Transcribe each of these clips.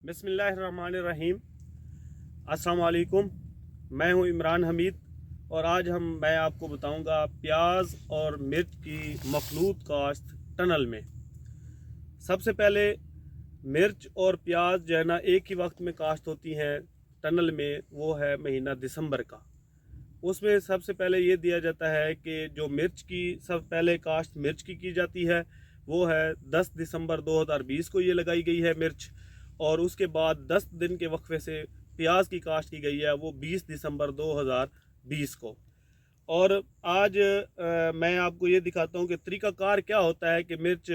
बिस्मिल्लाहिर्रहमानिर्रहीम। अस्सलाम वालेकुम। मैं हूं इमरान हमीद और आज मैं आपको बताऊंगा प्याज और मिर्च की मखलूत काश्त टनल में। सबसे पहले मिर्च और प्याज जो है ना एक ही वक्त में काश्त होती हैं टनल में, वो है महीना दिसंबर का। उसमें सबसे पहले ये दिया जाता है कि जो मिर्च की सब पहले काश्त मिर्च की जाती है वो है 10 दिसंबर 2020 को ये लगाई गई है मिर्च, और उसके बाद 10 दिन के वक्फे से प्याज की काश्त की गई है वो 20 दिसंबर 2020 को। और आज मैं आपको ये दिखाता हूँ कि तरीक़ाकार क्या होता है कि मिर्च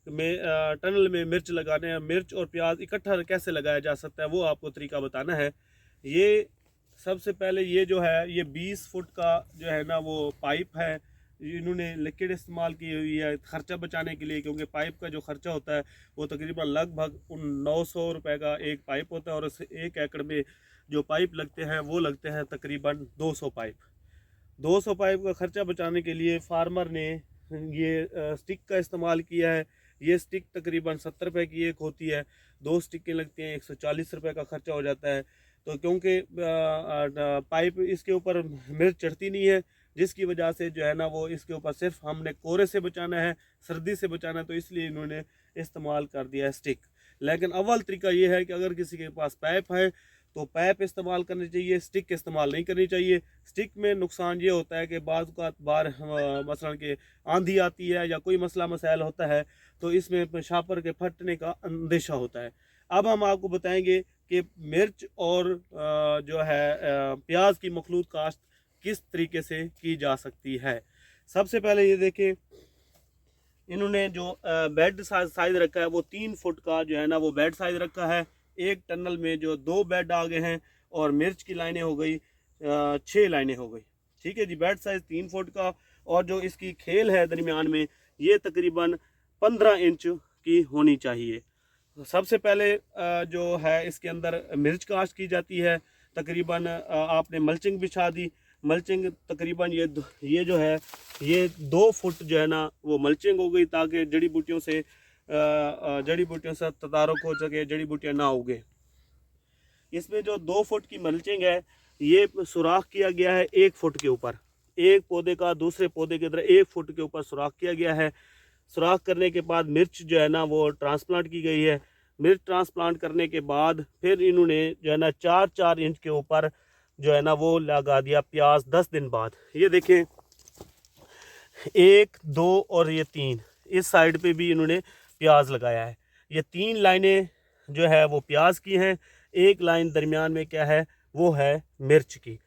में टनल में मिर्च लगाने हैं, मिर्च और प्याज इकट्ठा कैसे लगाया जा सकता है वो आपको तरीका बताना है। ये सबसे पहले ये जो है ये 20 फुट का जो है ना वो पाइप है, इन्होंने लिक्विड इस्तेमाल की हुई है ख़र्चा बचाने के लिए, क्योंकि पाइप का जो ख़र्चा होता है वो तकरीबन लगभग 900 रुपये का एक पाइप होता है, और उस 1 एकड़ में जो पाइप लगते हैं वो लगते हैं तकरीबन 200 पाइप। 200 पाइप का ख़र्चा बचाने के लिए फार्मर ने ये स्टिक का इस्तेमाल किया है। ये स्टिक तकरीबन 70 रुपये की एक होती है, 2 स्टिकें लगती हैं, 140 रुपये का ख़र्चा हो जाता है। तो क्योंकि पाइप इसके ऊपर मिर्च चढ़ती नहीं है, जिसकी वजह से जो है ना वो इसके ऊपर सिर्फ हमने कोहरे से बचाना है, सर्दी से बचाना है, तो इसलिए इन्होंने इस्तेमाल कर दिया है स्टिक। लेकिन अव्वल तरीका ये है कि अगर किसी के पास पाइप है तो पाइप इस्तेमाल करनी चाहिए, स्टिक इस्तेमाल नहीं करनी चाहिए। स्टिक में नुकसान ये होता है कि बाज़ बार मसलन के आंधी आती है या कोई मसला मसाइल होता है तो इसमें शापर के फटने का अंदेशा होता है। अब हम आपको बताएंगे कि मिर्च और जो है प्याज की मखलूत काश्त किस तरीके से की जा सकती है। सबसे पहले ये देखें, इन्होंने जो बेड साइज रखा है वो 3 फुट का जो है ना वो बेड साइज रखा है। एक टनल में जो 2 बेड आ गए हैं और मिर्च की लाइनें हो गई 6 लाइनें हो गई। ठीक है जी, बेड साइज 3 फुट का, और जो इसकी खेल है दरमियान में ये तकरीबन 15 इंच की होनी चाहिए। सबसे पहले जो है इसके अंदर मिर्च काश्त की जाती है। तकरीबन आपने मल्चिंग बिछा दी। मल्चिंग तकरीबन ये जो है ये 2 फुट जो है ना वो मल्चिंग हो गई, ताकि जड़ी बूटियों से तदारुक हो सके, जड़ी बूटियाँ ना उगे। इसमें जो 2 फुट की मल्चिंग है ये सुराख किया गया है 1 फुट के ऊपर, एक पौधे का दूसरे पौधे की तरह 1 फुट के ऊपर सुराख किया गया है। सुराख करने के बाद मिर्च जो है ना वो ट्रांसप्लांट की गई है। मिर्च ट्रांसप्लांट करने के बाद फिर इन्होंने जो है ना 4-4 इंच के ऊपर जो है ना वो लगा दिया प्याज 10 दिन बाद। ये देखें 1, 2 और ये 3, इस साइड पे भी इन्होंने प्याज लगाया है। ये 3 लाइनें जो है वो प्याज की हैं, एक लाइन दरमियान में क्या है वो है मिर्च की।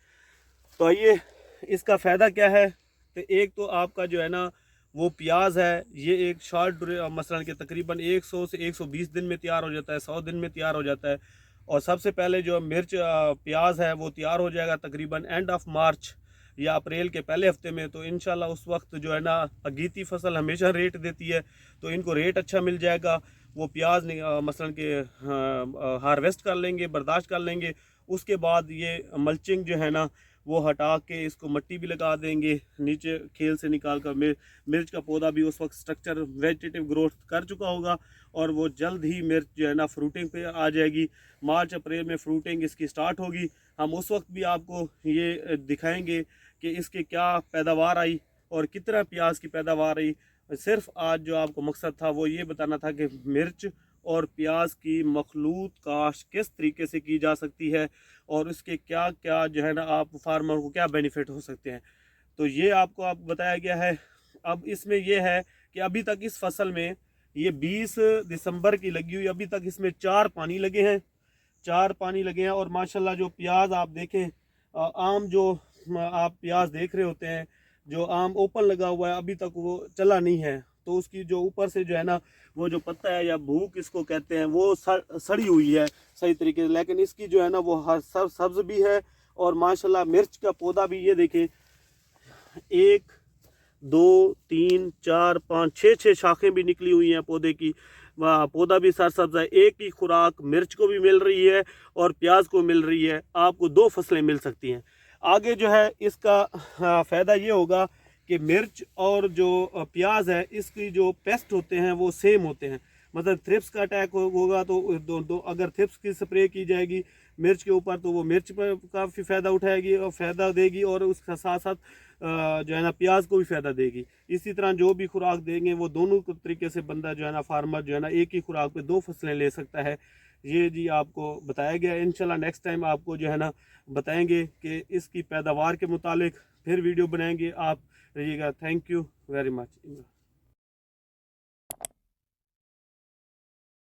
तो आइए इसका फ़ायदा क्या है। तो एक तो आपका जो है ना वो प्याज है ये एक शॉर्ट मसलन के तकरीबन 100 से 120 दिन में तैयार हो जाता है, 100 दिन में तैयार हो जाता है। और सबसे पहले जो मिर्च प्याज है वो तैयार हो जाएगा तकरीबन एंड ऑफ मार्च या अप्रैल के पहले हफ्ते में। तो इंशाल्लाह उस वक्त जो है ना अगीती फसल हमेशा रेट देती है, तो इनको रेट अच्छा मिल जाएगा। वो प्याज मसलन के हार्वेस्ट कर लेंगे, बर्दाश्त कर लेंगे। उसके बाद ये मल्चिंग जो है ना वो हटा के इसको मट्टी भी लगा देंगे नीचे खेल से निकाल कर। मिर्च का पौधा भी उस वक्त स्ट्रक्चर वेजिटेटिव ग्रोथ कर चुका होगा और वो जल्द ही मिर्च जो है ना फ्रूटिंग पे आ जाएगी। मार्च अप्रैल में फ्रूटिंग इसकी स्टार्ट होगी। हम उस वक्त भी आपको ये दिखाएंगे कि इसके क्या पैदावार आई और कितना प्याज की पैदावार आई। सिर्फ आज जो आपको मकसद था वो ये बताना था कि मिर्च और प्याज की मखलूत काश्त किस तरीके से की जा सकती है और उसके क्या क्या जो है ना आप फार्मर को क्या बेनिफिट हो सकते हैं। तो ये आपको बताया गया है। अब इसमें यह है कि अभी तक इस फसल में ये 20 दिसंबर की लगी हुई, अभी तक इसमें 4 पानी लगे हैं, 4 पानी लगे हैं। और माशाल्लाह जो प्याज आप देखें, आम जो आप प्याज देख रहे होते हैं जो आम ओपन लगा हुआ है अभी तक वो चला नहीं है, तो उसकी जो ऊपर से जो है ना वो जो पत्ता है या भूख इसको कहते हैं वो सड़ी हुई है सही तरीके से, लेकिन इसकी जो है ना वो हर सब्ज भी है। और माशाल्लाह मिर्च का पौधा भी ये देखें 1, 2, 3, 4, 5, 6 शाखें भी निकली हुई हैं पौधे की। पौधा भी सरसब्ज है। एक ही खुराक मिर्च को भी मिल रही है और प्याज को मिल रही है, आपको 2 फसलें मिल सकती हैं। आगे जो है इसका फ़ायदा ये होगा कि मिर्च और जो प्याज है इसकी जो पेस्ट होते हैं वो सेम होते हैं। मतलब थ्रिप्स का अटैक होगा तो अगर थ्रिप्स की स्प्रे की जाएगी मिर्च के ऊपर तो वो मिर्च पर काफ़ी फ़ायदा उठाएगी और फ़ायदा देगी, और उसके साथ साथ जो है ना प्याज को भी फ़ायदा देगी। इसी तरह जो भी खुराक देंगे वो दोनों तरीके से बंदा जो है ना फार्मर जो है ना एक ही खुराक पे 2 फसलें ले सकता है। ये जी आपको बताया गया। इंशाल्लाह नेक्स्ट टाइम आपको जो है ना बताएंगे कि इसकी पैदावार के मुतालिक फिर वीडियो बनाएंगे। आप रहिएगा। Thank you very much.